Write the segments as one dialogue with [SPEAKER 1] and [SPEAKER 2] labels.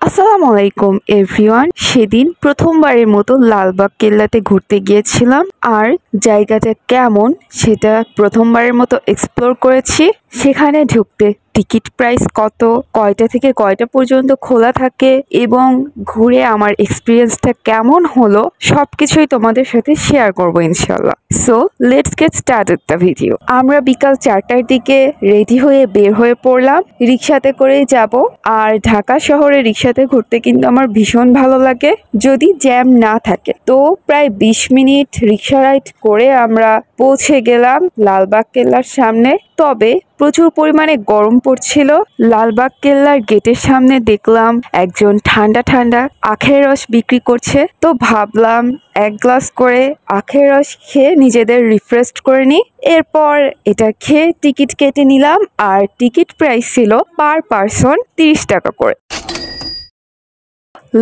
[SPEAKER 1] আসসালামু আলাইকুম এভরিওয়ান। সেদিন প্রথমবারের মতো লালবাগ কেল্লাতে ঘুরতে গিয়েছিলাম, আর জায়গাটা কেমন সেটা প্রথমবারের মতো এক্সপ্লোর করেছি। সেখানে ঢুকতে টিকিট প্রাইস কত, কয়টা থেকে কয়টা পর্যন্ত খোলা থাকে এবং ঘুরে আমার এক্সপিরিয়েন্সটা কেমন হলো সবকিছুই তোমাদের সাথে শেয়ার করবো ইনশাল্লাহ। So let's get started the video. আমরা বিকাল 4টার দিকে রেডি হয়ে বের হয়ে পড়লাম, রিক্সাতে করেই যাব। আর ঢাকা শহরে রিক্সাতে ঘুরতে কিন্তু আমার ভীষণ ভালো লাগে যদি জ্যাম না থাকে। তো প্রায় 20 মিনিট রিক্সা রাইড করে আমরা পৌঁছে গেলাম লালবাগ কেল্লার সামনে। তবে প্রচুর পরিমাণে গরম পড়ছিল। লালবাগ কেল্লার গেটের সামনে দেখলাম একজন ঠান্ডা ঠান্ডা আখের রস বিক্রি করছে, তো ভাবলাম এক গ্লাস করে আখের রস খেয়ে নিজেদের রিফ্রেশ করে নিই। এরপর এটা খেয়ে টিকিট কেটে নিলাম, আর টিকিট প্রাইস ছিল পার পারসন 30 টাকা করে।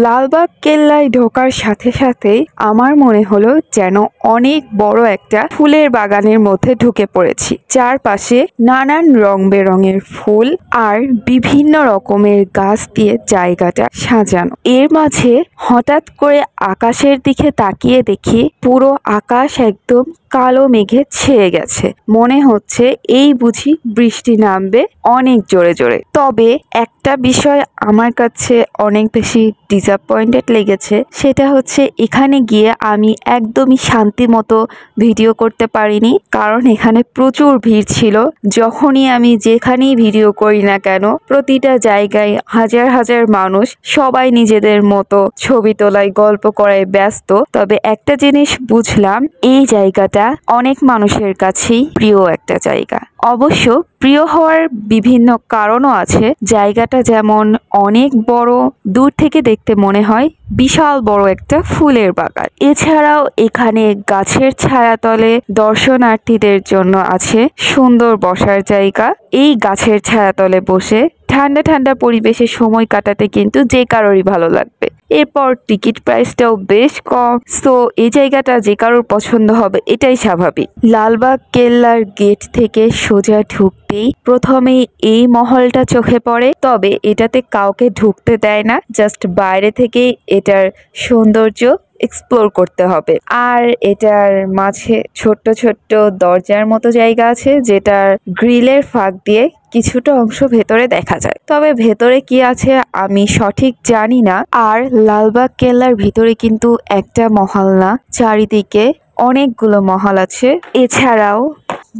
[SPEAKER 1] লালবাগ কেল্লায় ঢোকার সাথে সাথেই আমার মনে হলো যেন অনেক বড় একটা ফুলের বাগানের মধ্যে ঢুকে পড়েছি। চারপাশে নানান রং বেরঙের ফুল আর বিভিন্ন রকমের গাছ দিয়ে জায়গাটা সাজানো। এর মাঝে হঠাৎ করে আকাশের দিকে তাকিয়ে দেখি পুরো আকাশ একদম কালো মেঘে ছেয়ে গেছে। মনে হচ্ছে এই বুঝি বৃষ্টি নামবে অনেক জোরে জোরে। তবে একটা বিষয় আমার কাছে অনেক বেশি ডিসঅ্যাপয়েন্টেড লেগেছে, সেটা হচ্ছে এখানে গিয়ে আমি একদমই শান্তি মতো ভিডিও করতে পারিনি, কারণ এখানে প্রচুর ভিড় ছিল। যখনই আমি যেখানেই ভিডিও করি না কেন প্রতিটা জায়গায় হাজার হাজার মানুষ, সবাই নিজেদের মতো ছবি তোলায় গল্প করায় ব্যস্ত। তবে একটা জিনিস বুঝলাম, এই জায়গাটা অনেক মানুষের কাছেই প্রিয় একটা জায়গা। অবশ্য প্রিয় হওয়ার বিভিন্ন কারণও আছে। জায়গাটা যেমন অনেক বড়, দূর থেকে দেখতে মনে হয় বিশাল বড় একটা ফুলের বাগান। এছাড়াও এখানে গাছের ছায়াতলে দর্শনার্থীদের জন্য আছে সুন্দর বসার জায়গা। এই গাছের ছায়াতলে বসে ঠান্ডা ঠান্ডা পরিবেশে সময় কাটাতে কিন্তু যে কারোরই ভালো লাগবে। এরপর টিকিট প্রাইসটাও বেশ কম, তো এই জায়গাটা যে কারোর পছন্দ হবে এটাই স্বাভাবিক। লালবাগ কেল্লার গেট থেকে সোজা ঢুকতেই প্রথমেই এই মহলটা চোখে পড়ে। তবে এটাতে কাউকে ঢুকতে দেয় না, জাস্ট বাইরে থেকেই এটার সৌন্দর্য এক্সপ্লোর করতে হবে। আর এটার মাঝে ছোট্ট ছোট্ট দরজার মতো জায়গা আছে, যেটার গ্রিলের ফাঁক দিয়ে কিছুটা অংশ ভেতরে দেখা যায়। তবে ভেতরে কি আছে আমি সঠিক জানি না। আর লালবাগ কেল্লার ভিতরে কিন্তু একটা মহল না, চারিদিকে অনেকগুলো মহল আছে। এছাড়াও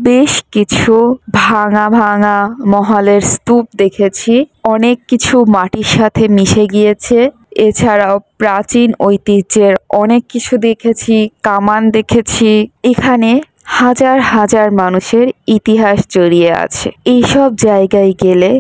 [SPEAKER 1] বেশ কিছু ভাঙা ভাঙা মহলের স্তূপ দেখেছি, অনেক কিছু মাটির সাথে মিশে গিয়েছে। এছাড়াও প্রাচীন ঐতিহ্যের অনেক কিছু দেখেছি, কামান দেখেছি। এখানে হাজার হাজার মানুষের ইতিহাস জড়িয়ে আছে। এইসব জায়গায় গেলে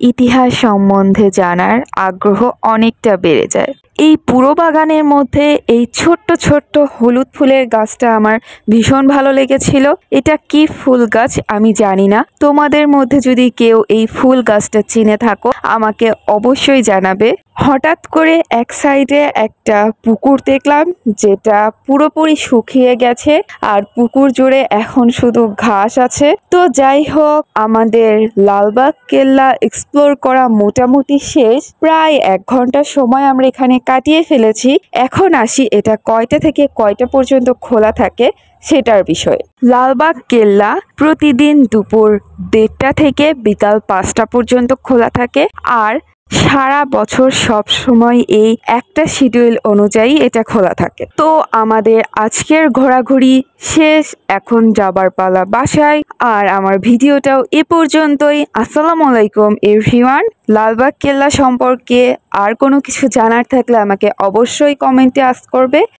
[SPEAKER 1] ইতিহাস সম্বন্ধে জানার আগ্রহ অনেকটা বেড়ে যায়। এই পুরো বাগানের মধ্যে এই ছোট্ট ছোট্ট হলুদ ফুলের গাছটা আমার ভীষণ ভালো লেগেছিল। এটা কি ফুল গাছ আমি জানি না, তোমাদের মধ্যে যদি কেউ এই ফুল গাছটা চিনে থাকো আমাকে অবশ্যই জানাবে। হঠাৎ করে এক সাইডে একটা পুকুর দেখলাম, যেটা পুরোপুরি শুকিয়ে গেছে আর পুকুর জুড়ে এখন শুধু ঘাস আছে। তো যাই হোক, আমাদের লালবাগ কেল্লা এক্সপ্লোর করা মোটামুটি শেষ। প্রায় 1 ঘন্টা সময় আমরা এখানে কাটিয়ে ফেলেছি। এখন আসি এটা কয়টা থেকে কয়টা পর্যন্ত খোলা থাকে সেটার বিষয়ে। লালবাগ কেল্লা প্রতিদিন দুপুর 1:30টা থেকে বিকাল 5টা পর্যন্ত খোলা থাকে, আর সারা বছর সব সময় এই একটা শিডিউল অনুযায়ী এটা খোলা থাকে। তো আমাদের আজকের ঘোরাঘুরি শেষ, এখন যাবার পালা বাসায়। আর আমার ভিডিওটাও এ পর্যন্তই। আসসালামু আলাইকুম এভরিওয়ান। লালবাগ কেল্লা সম্পর্কে আর কোনো কিছু জানার থাকলে আমাকে অবশ্যই কমেন্টে আস্ক করবে।